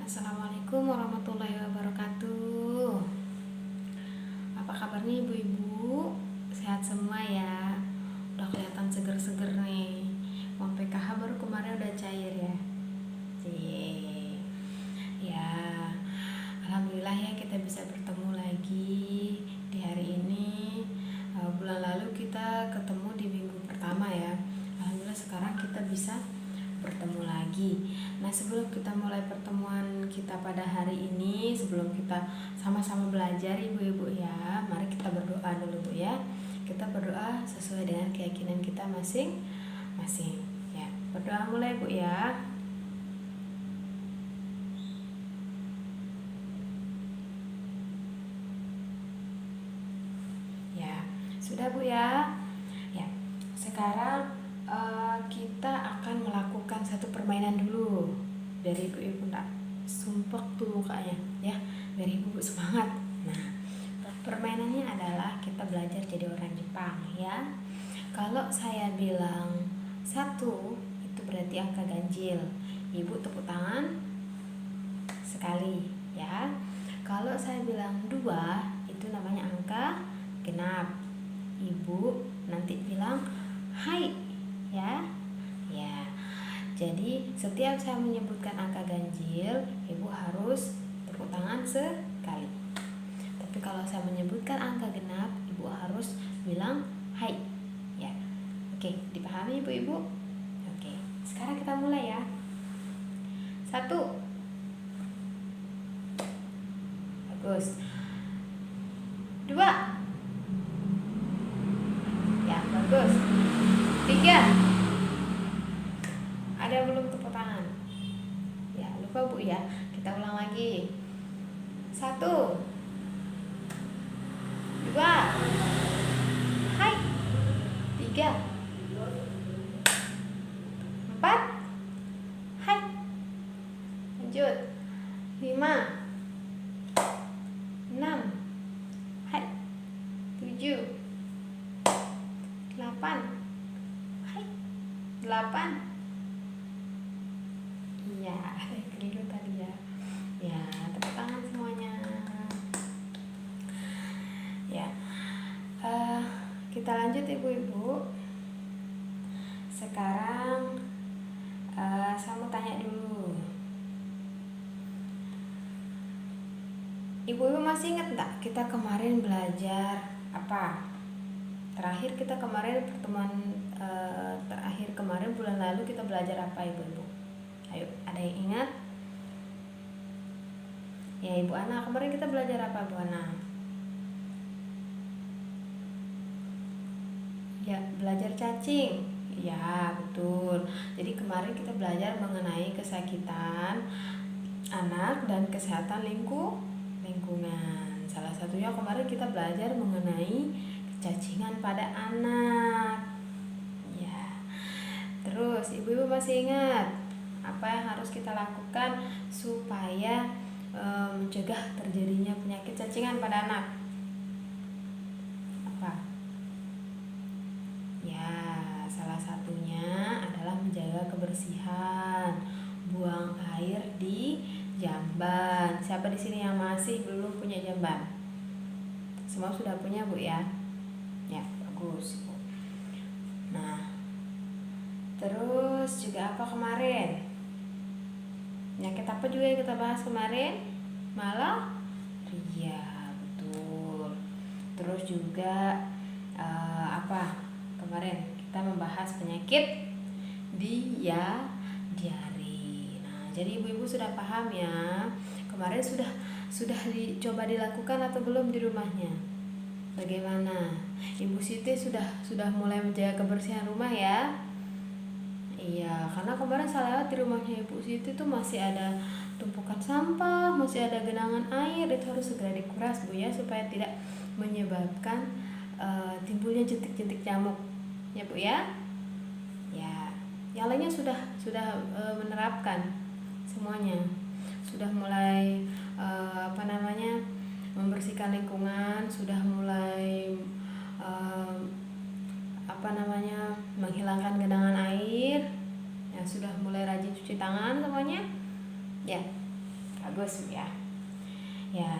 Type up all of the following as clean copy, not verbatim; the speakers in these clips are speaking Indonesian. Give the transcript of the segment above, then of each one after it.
Assalamualaikum warahmatullahi wabarakatuh. Apa kabarnya ibu-ibu? Sehat semua ya? Udah kelihatan seger-seger nih. Uang PKH baru kemarin udah cair ya. Cie. Ya, alhamdulillah ya kita bisa bertemu lagi di hari ini. Bulan lalu kita ketemu di minggu pertama ya. Alhamdulillah sekarang kita bisa bertemu lagi. Nah, sebelum kita mulai pertemuan kita pada hari ini, sebelum kita sama-sama belajar ibu-ibu ya, mari kita berdoa dulu Bu ya. Kita berdoa sesuai dengan keyakinan kita masing-masing ya. Berdoa mulai Bu ya. Ya, sudah Bu ya. Ya, sekarang kita akan melakukan satu permainan dulu. Dari ibu-ibu nak sumpek tuh mukanya ya, dari ibu semangat. Nah, permainannya adalah kita belajar jadi orang Jepang ya. Kalau saya bilang 1 itu berarti angka ganjil, ibu tepuk tangan sekali ya. Kalau saya bilang 2 itu namanya angka genap, ibu nanti bilang hai ya. Ya, jadi setiap saya menyebutkan angka ganjil, ibu harus tepuk tangan sekali. Tapi kalau saya menyebutkan angka genap, ibu harus bilang hai ya. Oke, dipahami ibu-ibu? Oke, sekarang kita mulai ya. 1. Bagus. 2. Ya, bagus. 3. Ada belum tepuk tangan? Ya, lupa Bu ya. Kita ulang lagi. 1, 2, hai. 3, 4, hai. Lanjut. 5, 6, hai. 7, 8, hai. 8. Iya, keliru tadi ya. Ya, tepuk tangan semuanya. Ya, kita lanjut ibu-ibu. Sekarang saya mau tanya dulu. Ibu-ibu masih ingat enggak kita kemarin belajar apa? Terakhir kita kemarin pertemuan terakhir kemarin bulan lalu kita belajar apa ibu-ibu? Ayo, ada yang ingat? Ya, Ibu Ana, kemarin kita belajar apa, Bu Ana? Ya, belajar cacing. Ya, betul. Jadi kemarin kita belajar mengenai kesakitan anak dan kesehatan lingkungan. Salah satunya kemarin kita belajar mengenai kecacingan pada anak. Ya. Terus, ibu-ibu masih ingat apa yang harus kita lakukan supaya mencegah terjadinya penyakit cacingan pada anak? Apa? Ya, salah satunya adalah menjaga kebersihan, buang air di jamban. Siapa di sini yang masih belum punya jamban? Semua sudah punya Bu ya? Ya, bagus Bu. Nah, terus juga apa kemarin? Penyakit apa juga yang kita bahas kemarin? Malaria, betul. Terus juga apa? Kemarin kita membahas penyakit diare. Nah, jadi ibu-ibu sudah paham ya. Kemarin sudah dicoba dilakukan atau belum di rumahnya? Bagaimana? Ibu Siti sudah mulai menjaga kebersihan rumah ya? Iya, karena kemarin saya lewat di rumahnya Ibu Siti tuh masih ada tumpukan sampah, masih ada genangan air. Itu harus segera dikuras Bu ya, supaya tidak menyebabkan timbulnya jentik-jentik nyamuk ya Bu ya. Ya, yang lainnya sudah menerapkan semuanya, sudah mulai membersihkan lingkungan, sudah mulai menghilangkan genangan air ya, sudah mulai rajin cuci tangan semuanya ya. bagus ya. Ya.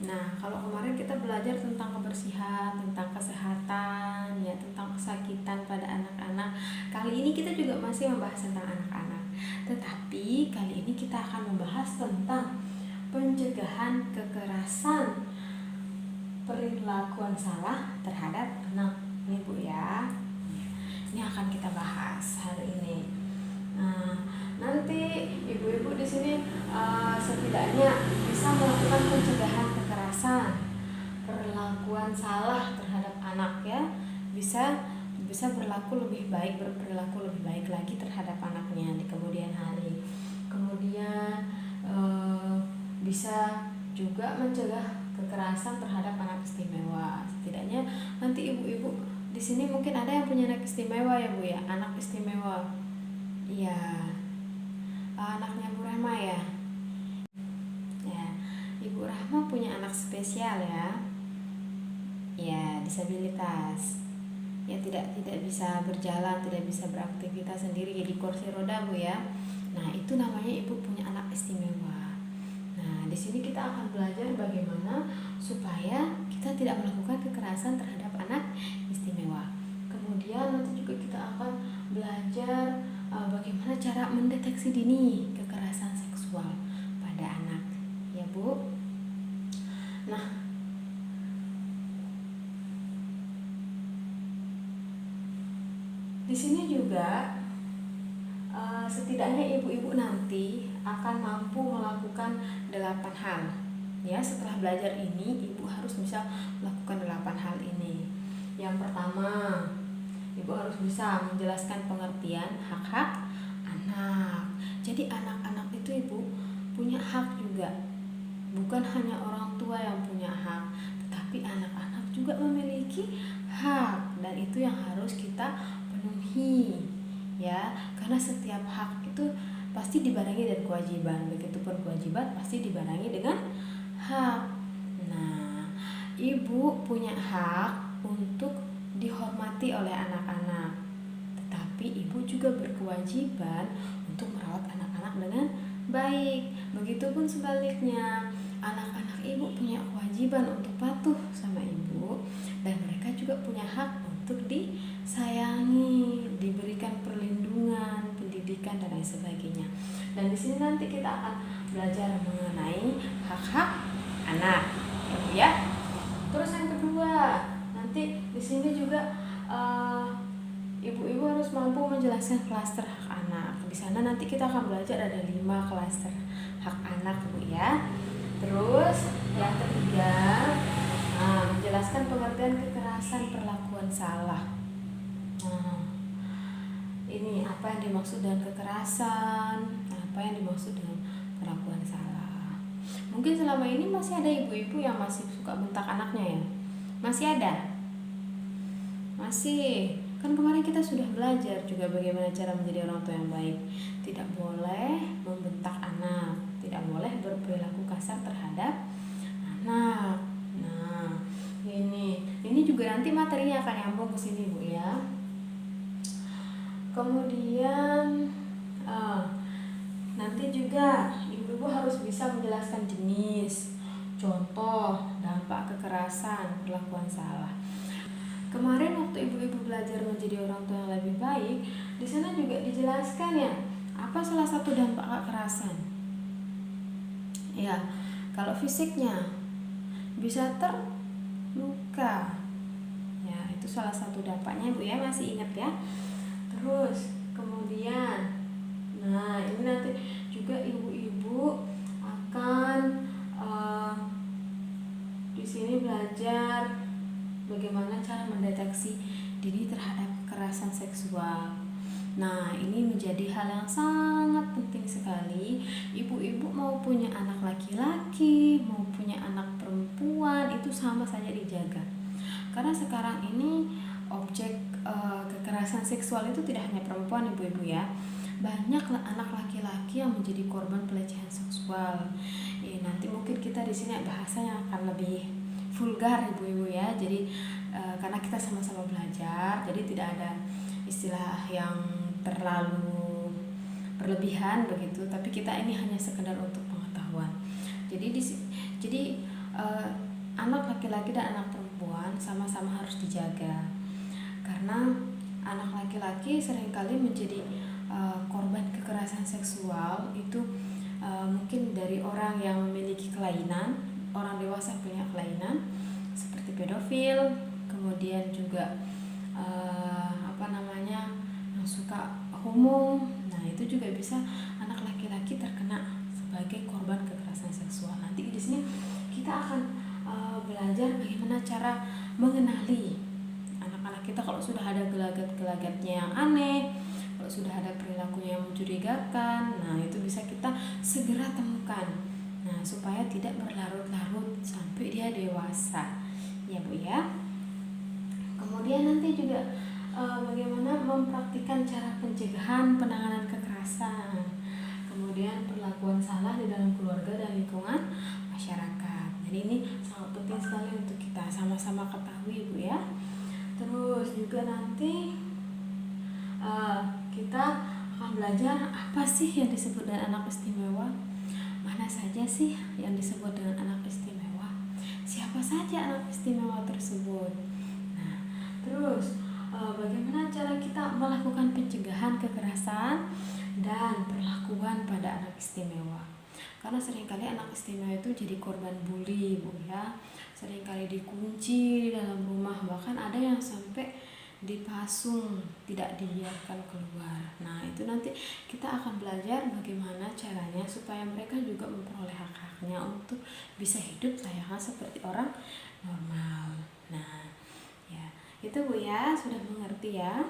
Nah, kalau kemarin kita belajar tentang kebersihan, tentang kesehatan, ya, tentang kesakitan pada anak-anak. Kali ini kita juga masih membahas tentang anak-anak. Tetapi kali ini kita akan membahas tentang pencegahan kekerasan perilakuan salah terhadap anak. Ini Bu ya. Ini akan kita bahas hari ini. Nah, nanti ibu-ibu di sini setidaknya bisa melakukan pencegahan kekerasan perlakuan salah terhadap anak ya, bisa berlaku lebih baik, berperilaku lebih baik lagi terhadap anaknya di kemudian hari. Kemudian bisa juga mencegah kekerasan terhadap anak istimewa. Setidaknya nanti ibu-ibu di sini mungkin ada yang punya anak istimewa ya Bu ya, anak istimewa. Iya, anaknya Bu Rahma ya. Ya, Ibu Rahma punya anak spesial ya. Ya, disabilitas. Ya, tidak bisa berjalan, tidak bisa beraktivitas sendiri, jadi kursi roda Bu ya. Nah, itu namanya Ibu punya anak istimewa. Nah, di sini kita akan belajar bagaimana supaya kita tidak melakukan kekerasan terhadap anak istimewa. Kemudian nanti juga kita akan belajar bagaimana cara mendeteksi dini kekerasan seksual pada anak, ya Bu. Nah, di sini juga setidaknya ibu-ibu nanti akan mampu melakukan 8 hal. Ya, setelah belajar ini ibu harus bisa melakukan 8 hal ini. Yang pertama, ibu harus bisa menjelaskan pengertian hak-hak anak. Jadi anak-anak itu ibu punya hak juga. Bukan hanya orang tua yang punya hak, tetapi anak-anak juga memiliki hak, dan itu yang harus kita penuhi. Ya, karena setiap hak itu pasti dibarengi dengan kewajiban. Begitupun kewajiban pasti dibarengi dengan hak. Nah, ibu punya hak untuk dihormati oleh anak-anak, tetapi ibu juga berkewajiban untuk merawat anak-anak dengan baik. Begitupun sebaliknya, anak-anak ibu punya kewajiban untuk patuh sama ibu, dan mereka juga punya hak untuk disayangi, diberikan perlindungan, pendidikan dan lain sebagainya. Dan di sini nanti kita akan belajar mengenai hak-hak anak, ya. Terus yang kedua, nanti di sini juga ibu-ibu harus mampu menjelaskan klaster hak anak. Di sana nanti kita akan belajar ada 5 klaster hak anak Bu ya. Terus yang ketiga, menjelaskan pengertian kekerasan perlakuan salah. Nah, ini apa yang dimaksud dengan kekerasan, apa yang dimaksud dengan perlakuan salah. Mungkin selama ini masih ada ibu-ibu yang masih suka bentak anaknya ya. Masih ada? Masih. Kan kemarin kita sudah belajar juga bagaimana cara menjadi orang tua yang baik. Tidak boleh membentak anak, tidak boleh berperilaku kasar terhadap anak. Nah, ini juga nanti materinya akan nyambung ke sini Bu ya. Kemudian nanti juga ibu-ibu harus bisa menjelaskan jenis, contoh, dampak kekerasan perlakuan salah. Kemarin waktu ibu-ibu belajar menjadi orang tua yang lebih baik, di sana juga dijelaskan ya, apa salah satu dampak kekerasan. Ya, kalau fisiknya bisa terluka. Ya, itu salah satu dampaknya Bu ya, masih ingat ya. Terus kemudian, nah ini nanti juga ibu-ibu akan di sini belajar bagaimana cara mendeteksi dini terhadap kekerasan seksual. Nah, ini menjadi hal yang sangat penting sekali. Ibu-ibu mau punya anak laki-laki, mau punya anak perempuan, itu sama saja dijaga. Karena sekarang ini objek kekerasan seksual itu tidak hanya perempuan ibu-ibu ya. Banyak anak laki-laki yang menjadi korban pelecehan seksual. Nanti mungkin kita di sini bahasanya akan lebih vulgar ibu-ibu ya. Jadi karena kita sama-sama belajar, jadi tidak ada istilah yang terlalu berlebihan begitu, tapi kita ini hanya sekedar untuk pengetahuan. Jadi anak laki-laki dan anak perempuan sama-sama harus dijaga, karena anak laki-laki seringkali menjadi korban kekerasan seksual itu mungkin dari orang yang memiliki kelainan, orang dewasa punya kelainan seperti pedofil, kemudian juga yang suka homo. Nah, itu juga bisa anak laki-laki terkena sebagai korban kekerasan seksual. Nanti di sini kita akan belajar bagaimana cara mengenali anak-anak kita kalau sudah ada gelagat-gelagatnya yang aneh, kalau sudah ada perilakunya yang mencurigakan. Nah, itu bisa kita segera temukan. Nah, supaya tidak berlarut-larut sampai dia dewasa. Ya, Bu ya. Kemudian nanti juga bagaimana mempraktikkan cara pencegahan penanganan kekerasan, kemudian perlakuan salah di dalam keluarga dan lingkungan masyarakat. Jadi ini sangat penting sekali untuk kita sama-sama ketahui, Bu ya. Terus juga nanti kita akan belajar apa sih yang disebut dengan anak istimewa, mana saja sih yang disebut dengan anak istimewa, siapa saja anak istimewa tersebut. Nah, terus bagaimana cara kita melakukan pencegahan kekerasan dan perlakuan pada anak istimewa. Karena seringkali anak istimewa itu jadi korban bully, Bu ya. Seringkali dikunci di dalam rumah, bahkan ada yang sampai dipasung, tidak dibiarkan keluar. Nah, itu nanti kita akan belajar bagaimana caranya supaya mereka juga memperoleh hak-haknya untuk bisa hidup layaknya seperti orang normal. Nah, ya, itu Bu ya, sudah mengerti ya.